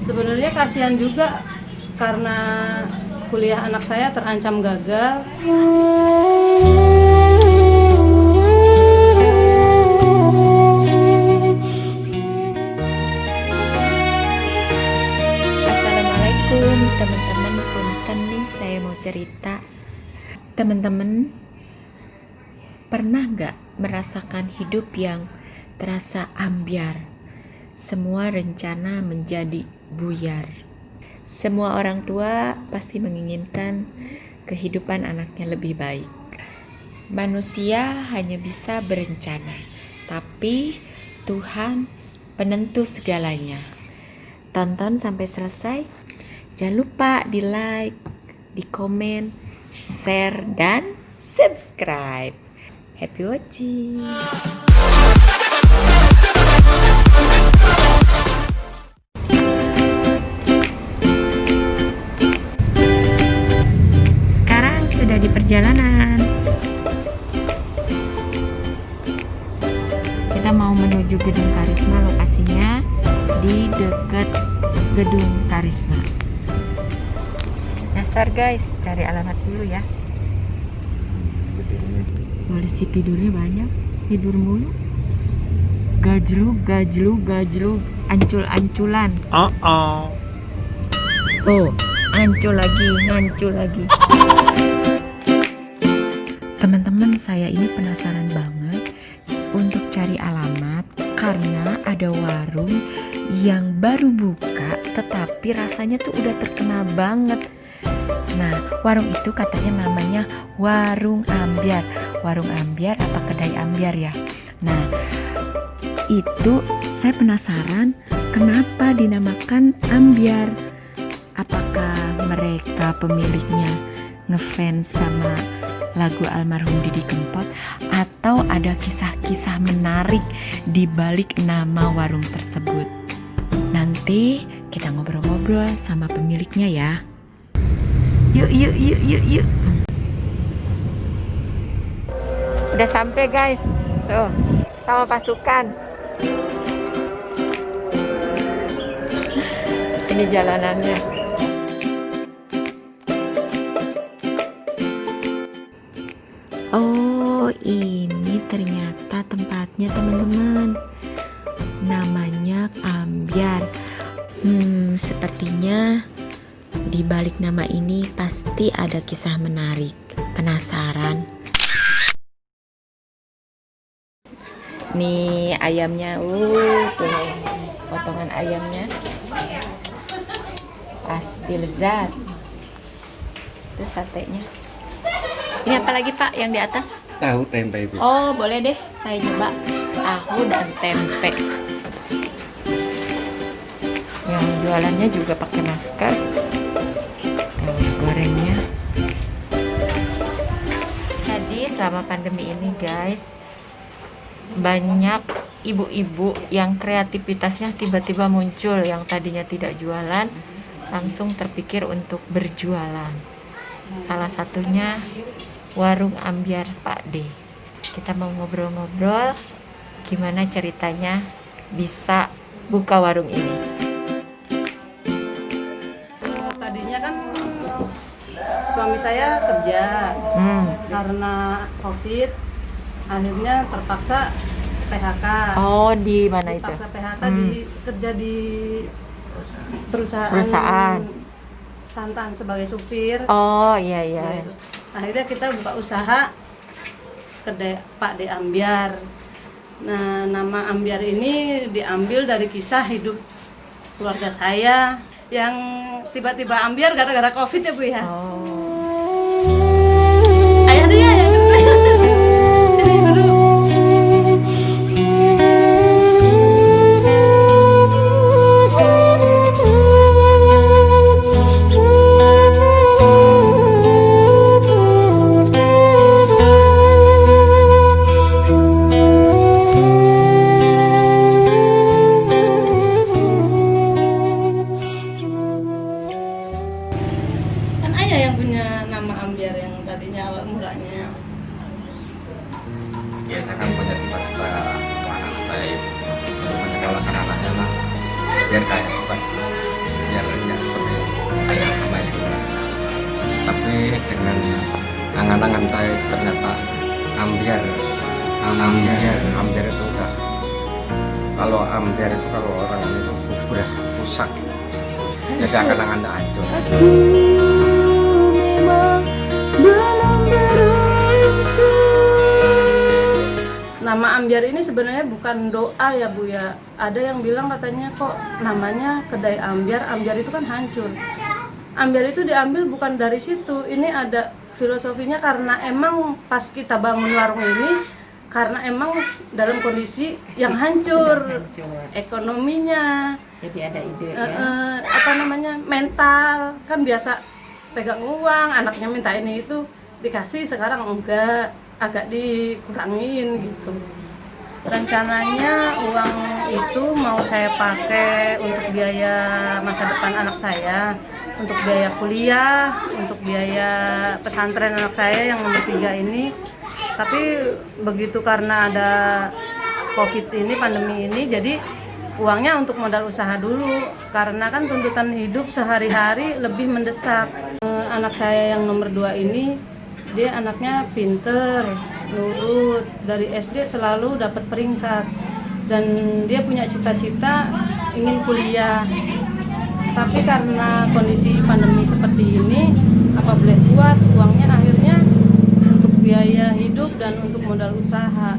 Sebenarnya kasihan juga karena kuliah anak saya terancam gagal. Assalamualaikum teman-teman, punten nih saya mau cerita. Teman-teman pernah nggak merasakan hidup yang terasa ambyar? Semua rencana menjadi buyar. Semua orang tua pasti menginginkan kehidupan anaknya lebih baik. Manusia hanya bisa berencana, tapi Tuhan penentu segalanya. Tonton sampai selesai. Jangan lupa di like, di komen, share, dan subscribe. Happy watching. Sekarang sudah di perjalanan. Kita mau menuju Gedung Karisma, lokasinya di dekat Gedung Karisma. Nyasar guys, cari alamat dulu ya. Polisi tidurnya banyak, tidur mulu. Gajluk, ancul-anculan. Oh, ngancul lagi. Teman-teman, saya ini penasaran banget untuk cari alamat karena ada warung yang baru buka tetapi rasanya tuh udah terkenal banget. Nah, warung itu katanya namanya Warung Ambyar. Warung Ambyar apa kedai ambyar ya? Nah, itu saya penasaran kenapa dinamakan ambyar. Apakah mereka pemiliknya ngefans sama lagu almarhum Didi Kempot atau ada kisah-kisah menarik di balik nama warung tersebut? Nanti kita ngobrol-ngobrol sama pemiliknya ya. Yuk. Udah sampai guys. Tuh, sama pasukan. Ini jalanannya. Oh, ini ternyata tempatnya teman-teman. Namanya Ambyar. Sepertinya di balik nama ini pasti ada kisah menarik. Penasaran? Nih ayamnya, tuh potongan ayamnya pasti lezat. Itu satenya. Ini apa lagi Pak yang di atas? Tahu tempe itu. Oh boleh deh, saya coba tahu dan tempe. Yang jualannya juga pakai masker. Gorengnya. Jadi selama pandemi ini guys, banyak ibu-ibu yang kreativitasnya tiba-tiba muncul, yang tadinya tidak jualan langsung terpikir untuk berjualan. Salah satunya Warung Ambyar Pak D. Kita mau ngobrol-ngobrol gimana ceritanya bisa buka warung ini. Tadinya kan suami saya kerja, karena COVID akhirnya terpaksa PHK. Oh, di mana itu? Terpaksa PHK kerja di perusahaan Santan sebagai supir. Oh iya. Akhirnya kita buka usaha kedai Pak D Ambyar. Nah, nama Ambyar ini diambil dari kisah hidup keluarga saya yang tiba-tiba ambyar gara-gara COVID ya Bu ya. Oh. Ayah dia yang sini dulu. Kan ayah yang tertarik dengan angan-angan saya itu ternyata ambiar itu udah, kalau ambiar itu kalau orang itu udah rusak, jadi angan-angan hancur. Aku memang belum beruntung. Nama ambiar ini sebenarnya bukan doa ya Bu ya. Ada yang bilang katanya kok namanya kedai ambiar. Ambiar itu kan hancur. Ambiar itu diambil bukan dari situ. Ini ada filosofinya karena emang pas kita bangun warung ini karena emang dalam kondisi yang hancur ekonominya. Jadi ada ide Mental kan biasa pegang uang, anaknya minta ini itu dikasih, sekarang enggak, agak dikurangin gitu. Rencananya uang itu mau saya pakai untuk biaya masa depan anak saya, untuk biaya kuliah, untuk biaya pesantren anak saya yang nomor 3 ini. Tapi begitu karena ada COVID ini, pandemi ini, jadi uangnya untuk modal usaha dulu. Karena kan tuntutan hidup sehari-hari lebih mendesak. Anak saya yang nomor 2 ini, dia anaknya pinter, nurut, dari SD selalu dapat peringkat. Dan dia punya cita-cita ingin kuliah. Tapi karena kondisi pandemi seperti ini, apa boleh buat, uangnya akhirnya untuk biaya hidup dan untuk modal usaha.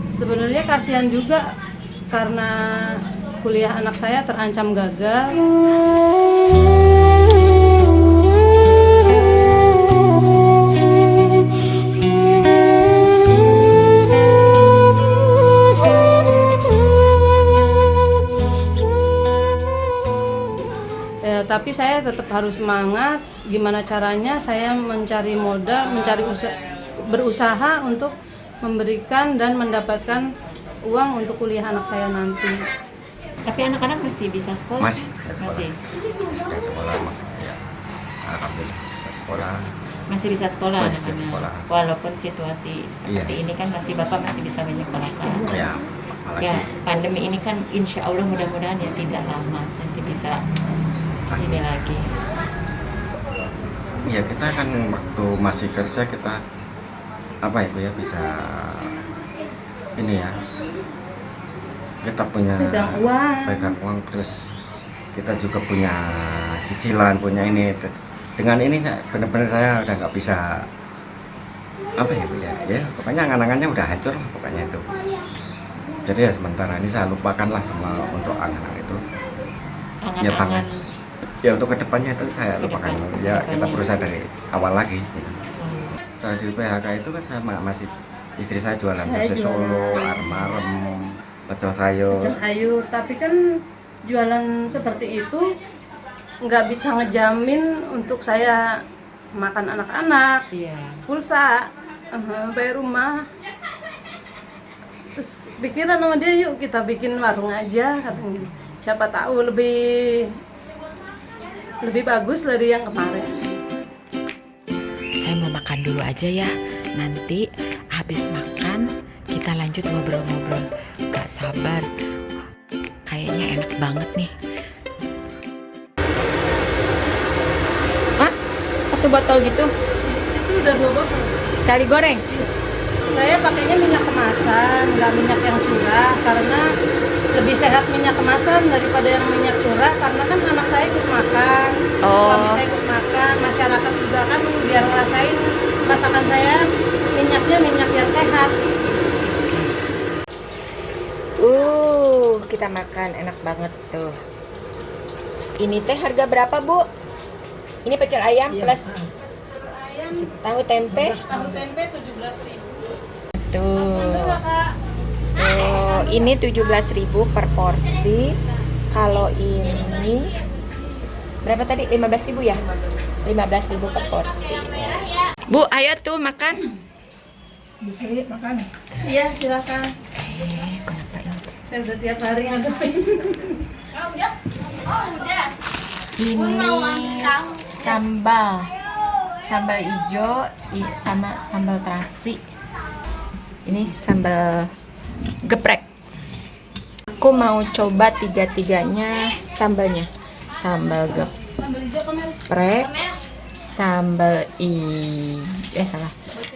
Sebenarnya kasihan juga karena kuliah anak saya terancam gagal. Tapi saya tetap harus semangat. Gimana caranya saya mencari modal, berusaha untuk memberikan dan mendapatkan uang untuk kuliah anak saya nanti. Tapi anak-anak masih bisa sekolah? Masih. Masih sekolah, ya. Alhamdulillah bisa sekolah. Masih bisa sekolah Masih bisa anak-anak. sekolah. Walaupun situasi seperti ini kan masih Bapak masih bisa menyekolahkan. Ya, apalagi Ya, pandemi ini kan insya Allah mudah-mudahan ya tidak lama, nanti bisa ini lagi. ya kita kan waktu masih kerja kita apa itu ya bisa ini ya, kita punya pegang uang, terus kita juga punya cicilan, punya ini. Dengan ini benar-benar saya udah nggak bisa apa ya Bu ya, pokoknya angan-angannya udah hancur pokoknya itu. Jadi ya sementara ini saya lupakanlah semua untuk angan-angan itu. Angan-angan Ya untuk kedepannya itu saya lupakan. Ya kita berusaha dari awal lagi gitu. Saya di PHK itu kan saya masih, istri saya jualan sosis Solo, arem-arem, pecel sayur. Tapi kan jualan seperti itu nggak bisa ngejamin untuk saya makan anak-anak, pulsa, bayar rumah. Terus pikiran sama dia, yuk kita bikin warung aja katanya. Siapa tahu lebih bagus dari yang kemarin. Saya mau makan dulu aja ya. Nanti habis makan kita lanjut ngobrol-ngobrol. Gak sabar. Kayaknya enak banget nih. Hah? 1 botol gitu? Itu udah 2 botol. Sekali goreng? Saya pakainya minyak kemasan, nggak minyak yang curah, karena lebih sehat minyak kemasan daripada yang minyak curah, karena kan anak saya ikut makan, suami saya ikut makan, masyarakat juga kan biar ngerasain masakan saya minyaknya minyak yang sehat. Kita makan enak banget tuh. Ini teh harga berapa, Bu? Ini pecel ayam plus tahu tempe? Tahu tempe 17.000. Tuh, ini 17.000 per porsi. Kalau ini berapa tadi? 15.000 ya? 15.000 per porsi. Bu, ayo tuh makan. Bisa lihat makan? Iya, silakan. Kenapa ini? Saya udah tiap hari ngadepin. Ini sambal hijau sama sambal terasi. Ini sambal geprek. Aku mau coba 3-tiganya sambalnya. Sambal geprek, sambal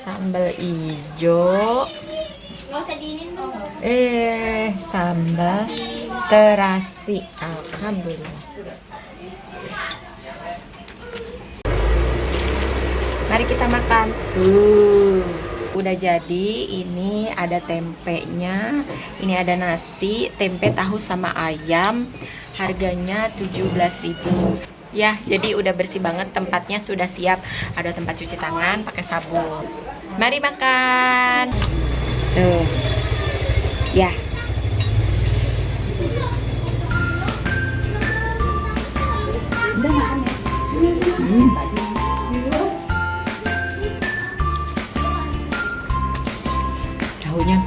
sambal ijo, Nggak usah diinin dong. sambal terasi. Alhamdulillah. Mari kita makan. Udah jadi. Ini ada tempenya, ini ada nasi, tempe, tahu sama ayam. Harganya 17.000. Ya, jadi udah bersih banget, tempatnya sudah siap. Ada tempat cuci tangan pakai sabun. Mari makan. Tuh. Ya. Udah makan ya. Tahunya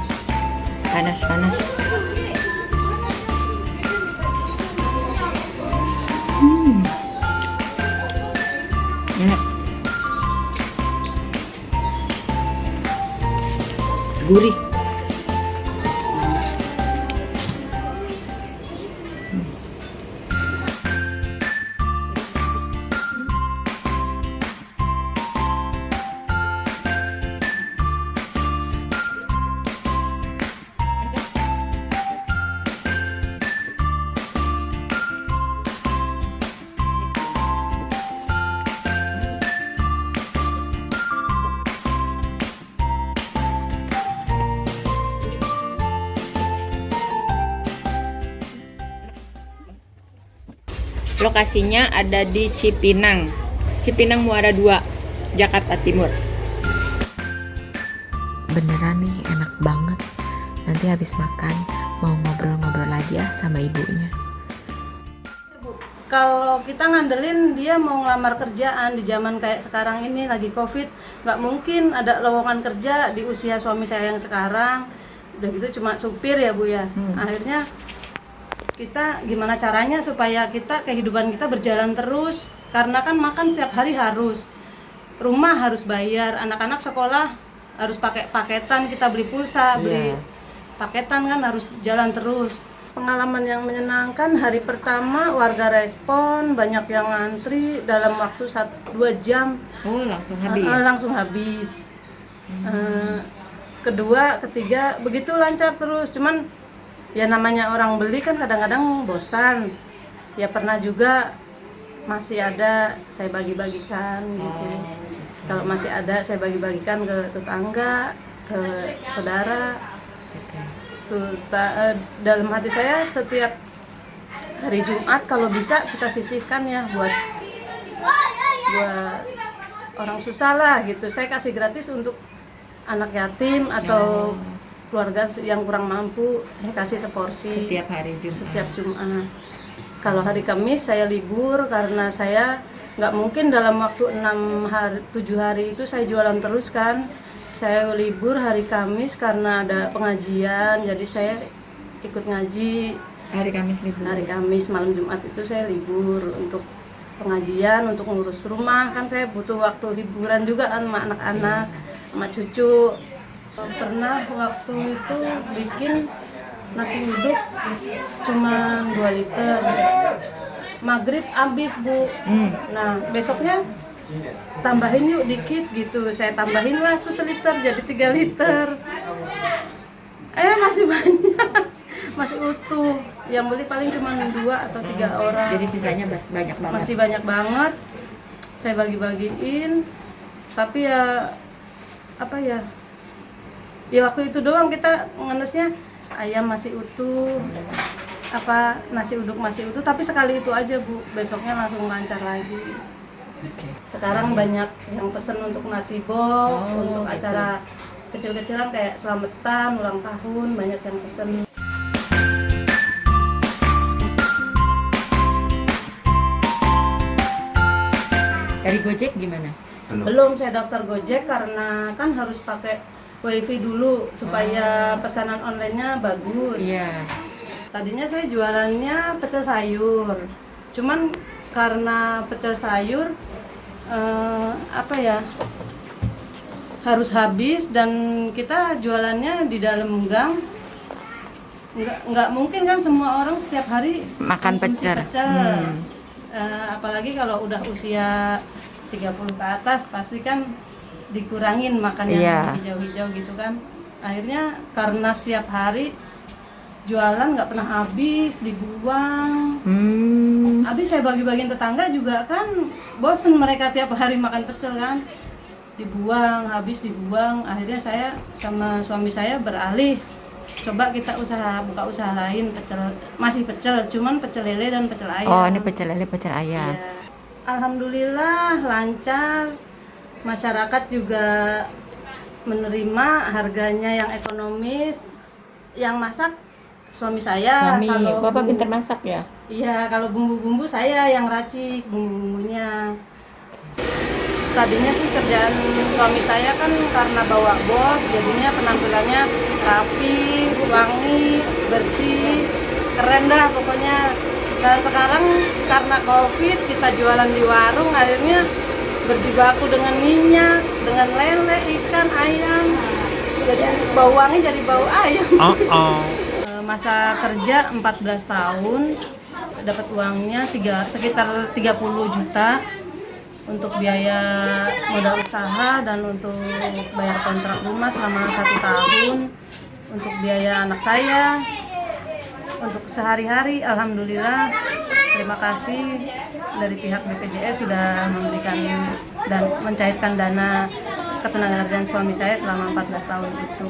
panas-panas. Enak. Gurih. Lokasinya ada di Cipinang Muara 2, Jakarta Timur. Beneran nih enak banget. Nanti habis makan mau ngobrol-ngobrol lagi ya sama ibunya. Kalau kita ngandelin dia mau ngelamar kerjaan di zaman kayak sekarang ini lagi COVID, nggak mungkin ada lowongan kerja di usia suami saya yang sekarang. Udah gitu cuma supir ya Bu ya. Akhirnya kita gimana caranya supaya kehidupan kita berjalan terus, karena kan makan setiap hari harus, rumah harus bayar, anak-anak sekolah harus pakai paketan, kita beli pulsa, beli paketan kan harus jalan terus. Pengalaman yang menyenangkan, hari pertama warga respon, banyak yang ngantri dalam waktu 1-2 jam. Oh, langsung habis. Langsung habis. Kedua, ketiga begitu lancar terus, cuman ya namanya orang beli kan kadang-kadang bosan. Ya pernah juga masih ada saya bagi-bagikan gitu. Kalau masih ada saya bagi-bagikan ke tetangga, ke saudara. Dalam hati saya setiap hari Jumat kalau bisa kita sisihkan ya buat orang susah lah gitu. Saya kasih gratis untuk anak yatim atau keluarga yang kurang mampu, saya kasih seporsi Setiap hari Jumat. setiap Jumat. Kalau hari Kamis saya libur karena saya nggak mungkin dalam waktu 7 hari itu saya jualan terus kan. Saya libur hari Kamis karena ada pengajian, jadi saya ikut ngaji. Hari Kamis libur. Hari Kamis malam Jumat itu saya libur untuk pengajian, untuk ngurus rumah, kan saya butuh waktu hiburan juga kan sama anak-anak, sama cucu. Pernah waktu itu bikin nasi uduk cuma 2 liter, maghrib habis Bu. Nah besoknya tambahin yuk dikit gitu, saya tambahin lah tuh 1 liter jadi 3 liter. Masih banyak, masih utuh. Yang beli paling cuma 2 atau 3 orang. Jadi sisanya banyak banget. Masih banyak banget. Saya bagi-bagiin. Tapi ya apa ya? Ya waktu itu doang kita ngenesnya ayam masih utuh, nasi uduk masih utuh, tapi sekali itu aja Bu, besoknya langsung lancar lagi. Sekarang banyak yang pesen untuk nasi bok, untuk acara kecil-kecilan kayak selamatan, ulang tahun, banyak yang pesen. Dari Gojek gimana? Belum saya daftar Gojek karena kan harus pakai WiFi dulu supaya pesanan online-nya bagus. Iya. Tadinya saya jualannya pecel sayur. Cuman karena pecel sayur harus habis dan kita jualannya di dalam gang. Nggak mungkin kan semua orang setiap hari Makan konsumsi pecel. Apalagi kalau udah usia 30 ke atas pasti kan dikurangin makan yang Iya. hijau-hijau gitu kan. Akhirnya karena setiap hari jualan nggak pernah habis, dibuang. Habis saya bagi-bagiin tetangga juga kan bosen mereka tiap hari makan pecel kan. Dibuang, habis dibuang. Akhirnya saya sama suami saya beralih. Coba kita buka usaha lain, masih pecel, cuman pecel lele dan pecel ayam. Oh, ini pecel lele, pecel ayam. Iya. Alhamdulillah lancar. Masyarakat juga menerima harganya yang ekonomis. Yang masak suami saya. Suami, Bapak pintar masak ya? Iya, kalau bumbu-bumbu saya yang racik bumbu-bumbunya. Tadinya sih kerjaan suami saya kan karena bawa bos, jadinya penampilannya rapi, wangi, bersih, keren dah pokoknya. Dan sekarang karena COVID kita jualan di warung, akhirnya berjibaku dengan minyak, dengan lele, ikan, ayam. Jadi bau wangi jadi bau ayam. Masa kerja 14 tahun, dapat uangnya sekitar 30 juta untuk biaya modal usaha dan untuk bayar kontrak rumah selama 1 tahun, untuk biaya anak saya, untuk sehari-hari. Alhamdulillah, terima kasih dari pihak BPJS sudah memberikan dan mencairkan dana ketenagakerjaan suami saya selama 14 tahun itu.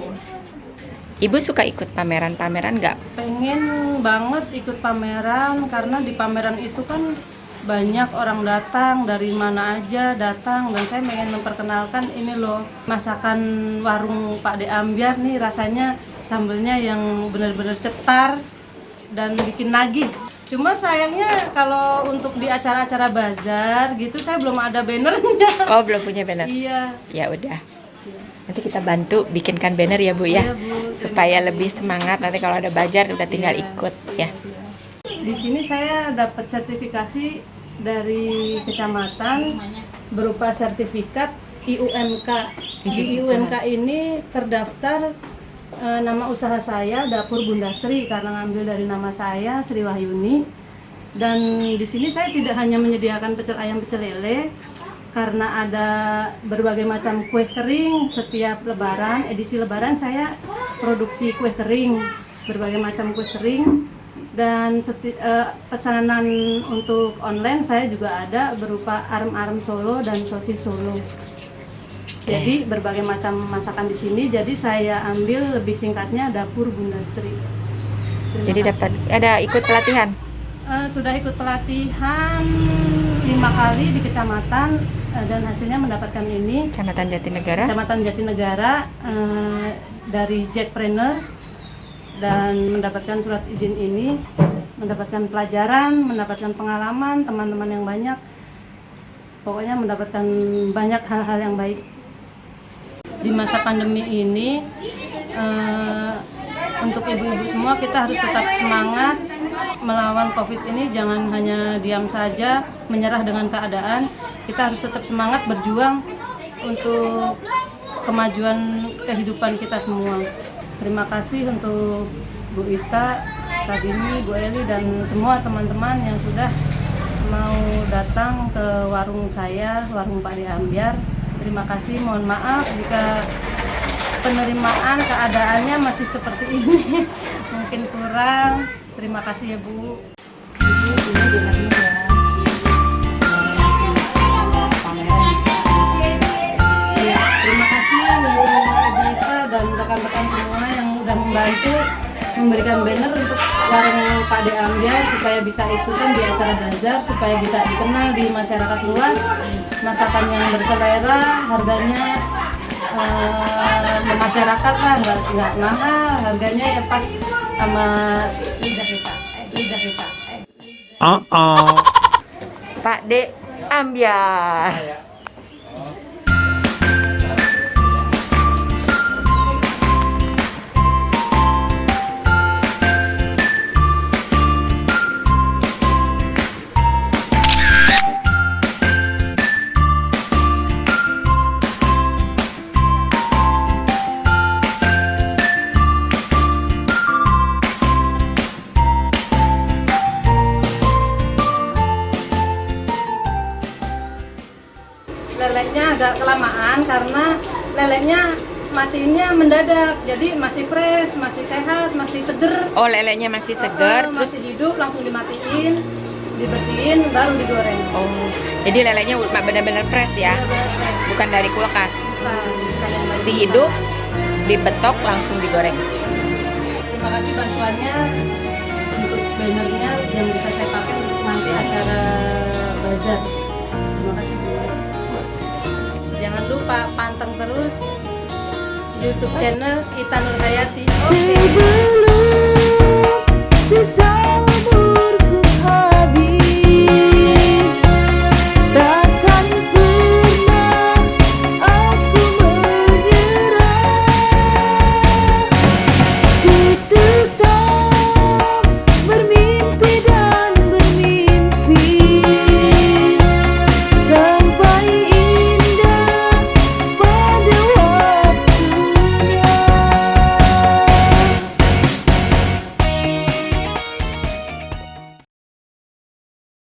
Ibu suka ikut pameran-pameran nggak? Pengen banget ikut pameran karena di pameran itu kan banyak orang datang, dari mana aja datang, dan saya pengen memperkenalkan ini loh masakan warung Pak De Ambyar nih, rasanya sambelnya yang benar-benar cetar dan bikin nagih. Cuma sayangnya kalau untuk di acara-acara bazar gitu saya belum ada bannernya. Oh, belum punya banner? Iya. Ya udah. Nanti kita bantu bikinkan banner ya Bu ya, Iya, Bu. supaya lebih semangat nanti kalau ada bazar udah tinggal Iya, ikut ya. Di sini saya dapat sertifikasi dari kecamatan berupa sertifikat IUMK. Di IUMK ini terdaftar nama usaha saya Dapur Bunda Sri karena ngambil dari nama saya Sri Wahyuni. Dan di sini saya tidak hanya menyediakan pecel ayam, pecel lele, karena ada berbagai macam kue kering. Setiap lebaran, edisi lebaran saya produksi kue kering, berbagai macam kue kering. Dan pesanan untuk online saya juga ada berupa arem-arem Solo dan sosis Solo. Jadi berbagai macam masakan di sini. Jadi saya ambil lebih singkatnya Dapur Bunda Sri. Terima Jadi kasih. dapat ada ikut pelatihan? Sudah ikut pelatihan 5 kali di kecamatan dan hasilnya mendapatkan ini. Kecamatan Jatinegara? Kecamatan Jatinegara dari Jackpreneur, dan mendapatkan surat izin ini, mendapatkan pelajaran, mendapatkan pengalaman, teman-teman yang banyak. Pokoknya mendapatkan banyak hal-hal yang baik. Di masa pandemi ini, untuk ibu-ibu semua kita harus tetap semangat melawan COVID ini. Jangan hanya diam saja, menyerah dengan keadaan. Kita harus tetap semangat berjuang untuk kemajuan kehidupan kita semua. Terima kasih untuk Bu Ita, Kak Dini, Bu Eli, dan semua teman-teman yang sudah mau datang ke warung saya, warung Pak De Ambyar. Terima kasih, mohon maaf jika penerimaan keadaannya masih seperti ini. Mungkin kurang. Terima kasih ya Bu. Ibu, ini bilangnya ya. Ya, terima kasih Bu Ita dan rekan-rekan semua yang sudah membantu memberikan banner untuk warung Pak De Ambyar supaya bisa ikutan di acara bazar, supaya bisa dikenal di masyarakat luas. Masakan yang berselera, harganya masyarakat lah, nggak mahal, harganya ya pas sama lidah kita. Pak De Ambyar. leleknya agak kelamaan karena leleknya matiinnya mendadak. Jadi masih fresh, masih sehat, masih seger. Oh, lelenya masih segar, terus masih hidup langsung dimatiin, dibersihin baru digoreng. oh, jadi lelenya benar-benar fresh ya, Benar-benar fresh. bukan dari kulkas. Bukan yang Masih baru. hidup, dibetok langsung digoreng. Terima kasih bantuannya untuk bannernya yang bisa saya pakai untuk nanti acara bazar. Terima kasih Bu. Jangan lupa panteng terus YouTube channel Ita Nurhayati. Sebelum sesamu